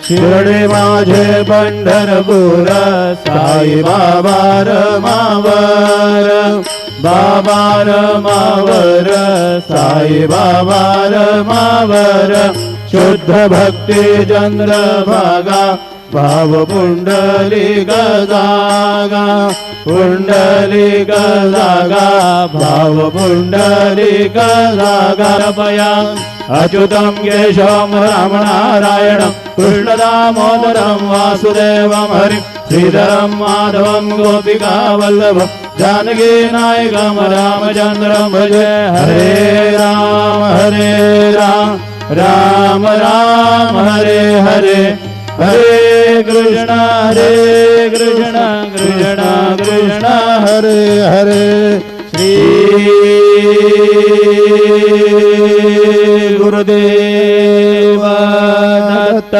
शिर्डी माझे पंढरपूर साई बाबा रमावर बाबा रमावर साई बाबा रमावर शुद्ध भक्ती चंद्रभागा भाव पुंडलिक जागा पुंडलिक जागा भाव पुंडलिक जागा पया अच्युतं केशवं रामनारायणं कृष्णदामोदरं वासुदेवं हरिं श्रीधरं माधवं गोपिकावल्लभं जानकीनायकं रामचन्द्रं भजे हरे राम राम राम हरे हरे हरे कृष्ण कृष्ण कृष्ण हरे हरे श्री गुरुदेव दत्त।